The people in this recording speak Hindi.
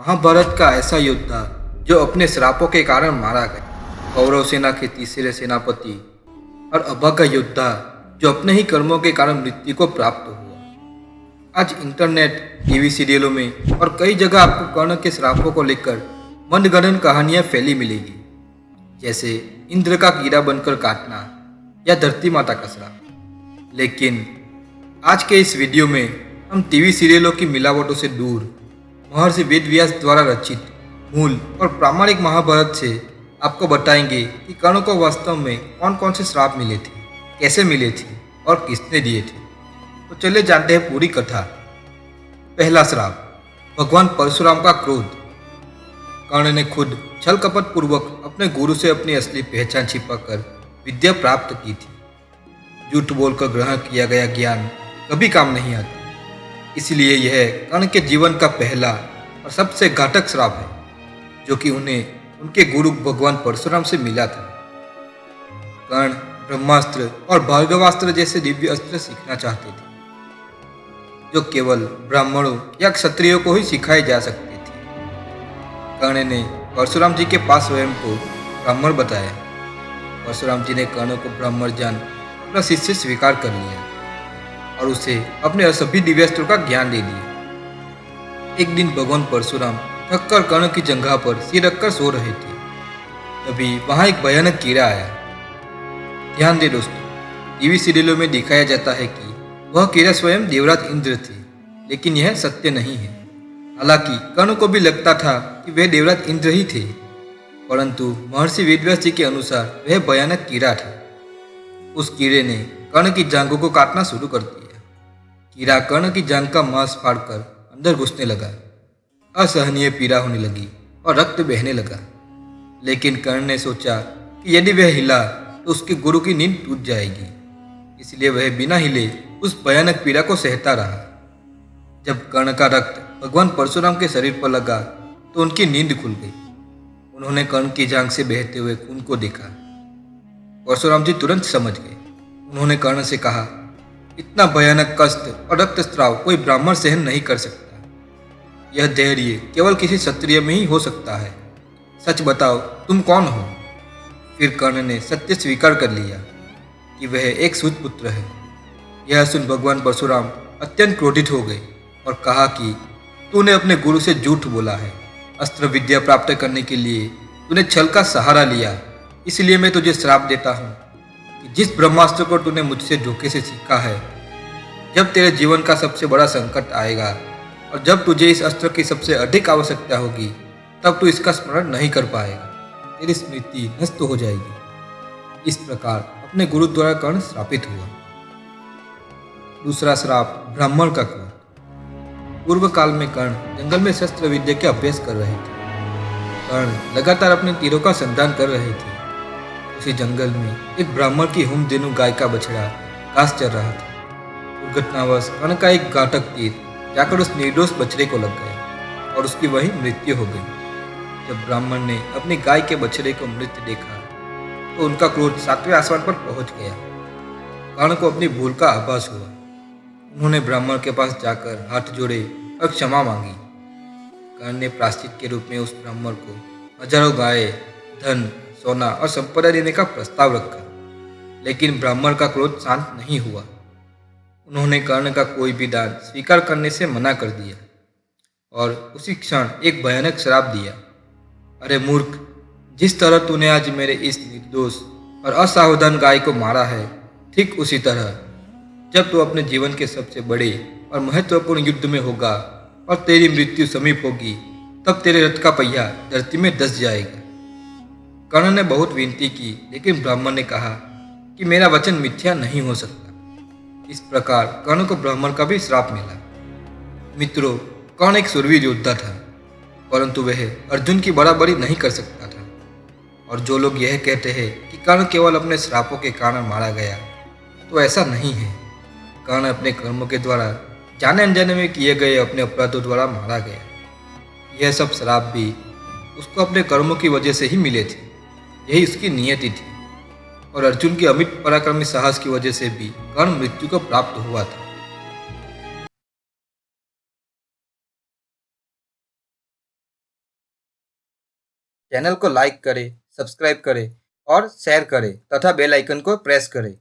महाभारत का ऐसा योद्धा जो अपने श्रापों के कारण मारा गया, कौरव सेना के तीसरे सेनापति और अभागा योद्धा जो अपने ही कर्मों के कारण मृत्यु को प्राप्त हुआ। आज इंटरनेट, टीवी सीरियलों में और कई जगह आपको कर्ण के श्रापों को लेकर मनगढ़ंत कहानियां फैली मिलेगी, जैसे इंद्र का कीड़ा बनकर काटना या धरती माता का श्राप। लेकिन आज के इस वीडियो में हम टीवी सीरियलों की मिलावटों से दूर महर्षि वेदव्यास द्वारा रचित मूल और प्रामाणिक महाभारत से आपको बताएंगे कि कर्ण को वास्तव में कौन कौन से श्राप मिले थे, कैसे मिले थे और किसने दिए थे। तो चलिए जानते हैं पूरी कथा। पहला श्राप, भगवान परशुराम का क्रोध। कर्ण ने खुद छल कपट पूर्वक अपने गुरु से अपनी असली पहचान छिपाकर विद्या प्राप्त की थी। झूठ बोलकर ग्रहण किया गया ज्ञान कभी काम नहीं आता, इसलिए यह कर्ण के जीवन का पहला और सबसे घातक श्राप है, जो कि उन्हें उनके गुरु भगवान परशुराम से मिला था। कर्ण ब्रह्मास्त्र और भार्गवास्त्र जैसे दिव्य अस्त्र सीखना चाहते थे, जो केवल ब्राह्मणों या क्षत्रियों को ही सिखाए जा सकते थे। कर्ण ने परशुराम जी के पास स्वयं को ब्राह्मण बताया। परशुराम जी ने कर्ण को ब्राह्मण जान अपना शिष्य स्वीकार कर लिया और उसे अपने सभी दिव्यास्त्रों का ज्ञान दे दिया। एक दिन भगवान परशुराम थककर कर्ण की जंघा पर सिर रखकर सो रहे थे, तभी वहां एक भयानक कीड़ा आया। ध्यान दे दोस्तों, टीवी सीरियलों में दिखाया जाता है कि वह कीड़ा स्वयं देवराज इंद्र थे, लेकिन यह सत्य नहीं है। हालांकि कर्ण को भी लगता था कि वे देवराज इंद्र ही थे, परंतु महर्षि वेदव्यास जी के अनुसार वह भयानक कीड़ा था। उस कीड़े ने कर्ण की जांघों को काटना शुरू कर दिया। कीड़ा कर्ण की जांघ का मांस फाड़कर अंदर घुसने लगा। असहनीय पीड़ा होने लगी और रक्त बहने लगा। लेकिन कर्ण ने सोचा कि यदि वह हिला तो उसके गुरु की नींद टूट जाएगी, इसलिए वह बिना हिले उस भयानक पीड़ा को सहता रहा। जब कर्ण का रक्त भगवान परशुराम के शरीर पर लगा तो उनकी नींद खुल गई। उन्होंने कर्ण की जांघ से बहते हुए खून को देखा। परशुराम जी तुरंत समझ गए। उन्होंने कर्ण से कहा, इतना भयानक कष्ट और रक्तस्राव कोई ब्राह्मण सहन नहीं कर सकता। यह धैर्य केवल किसी क्षत्रिय में ही हो सकता है। सच बताओ, तुम कौन हो? फिर कर्ण ने सत्य स्वीकार कर लिया कि वह एक सूत पुत्र है। यह सुन भगवान परशुराम अत्यंत क्रोधित हो गए और कहा कि तूने अपने गुरु से झूठ बोला है। अस्त्र विद्या प्राप्त करने के लिए तूने छल का सहारा लिया, इसलिए मैं तुझे श्राप देता हूँ कि जिस ब्रह्मास्त्र को तूने मुझसे धोखे से सीखा है, जब तेरे जीवन का सबसे बड़ा संकट आएगा और जब तुझे इस अस्त्र की सबसे अधिक आवश्यकता होगी, तब तू इसका स्मरण नहीं कर पाएगा। तेरी स्मृति नष्ट हो जाएगी। इस प्रकार अपने गुरु द्वारा कर्ण श्रापित हुआ। दूसरा श्राप, ब्राह्मण का क्रोध। पूर्व काल में कर्ण जंगल में शस्त्र विद्या के अभ्यास कर रहे थे। कर्ण लगातार अपने तीरों का संधान कर रहे थे। उसी जंगल में एक ब्राह्मण की होमधेनु गाय का बछड़ा घास चर रहा था। दुर्घटनावश कर्ण का एक घातक तीर जाकर उस निर्दोष बछड़े को लग गया और उसकी वहीं मृत्यु हो गई। जब ब्राह्मण ने अपनी गाय के बछड़े को मृत देखा तो उनका क्रोध 7वें आसमान पर पहुंच गया। कर्ण को अपनी भूल का आभास हुआ। उन्होंने ब्राह्मण के पास जाकर हाथ जोड़े और क्षमा मांगी। कर्ण ने प्रायश्चित के रूप में उस ब्राह्मण को हजारों गायें, धन, सोना और संपदा देने का प्रस्ताव रखा, लेकिन ब्राह्मण का क्रोध शांत नहीं हुआ। उन्होंने कर्ण का कोई भी दान स्वीकार करने से मना कर दिया और उसी क्षण एक भयानक श्राप दिया। अरे मूर्ख, जिस तरह तूने आज मेरे इस निर्दोष और असावधान गाय को मारा है, ठीक उसी तरह जब तू अपने जीवन के सबसे बड़े और महत्वपूर्ण युद्ध में होगा और तेरी मृत्यु समीप होगी, तब तेरे रथ का पहिया धरती में धंस जाएगा। कर्ण ने बहुत विनती की, लेकिन ब्राह्मण ने कहा कि मेरा वचन मिथ्या नहीं हो सकता। इस प्रकार कर्ण को ब्राह्मण का भी श्राप मिला। मित्रों, कर्ण एक शूरवीर योद्धा था, परंतु वह अर्जुन की बराबरी नहीं कर सकता था। और जो लोग यह कहते हैं कि कर्ण केवल अपने श्रापों के कारण मारा गया, तो ऐसा नहीं है। कर्ण अपने कर्मों के द्वारा जाने अनजाने में किए गए अपने अपराधों द्वारा मारा गया। यह सब श्राप भी उसको अपने कर्मों की वजह से ही मिले थे। यही उसकी नियति थी। और अर्जुन की अमित पराक्रमी साहस की वजह से भी कर्ण मृत्यु को प्राप्त हुआ था। चैनल को लाइक करें, सब्सक्राइब करें और शेयर करें तथा बेल आइकन को प्रेस करें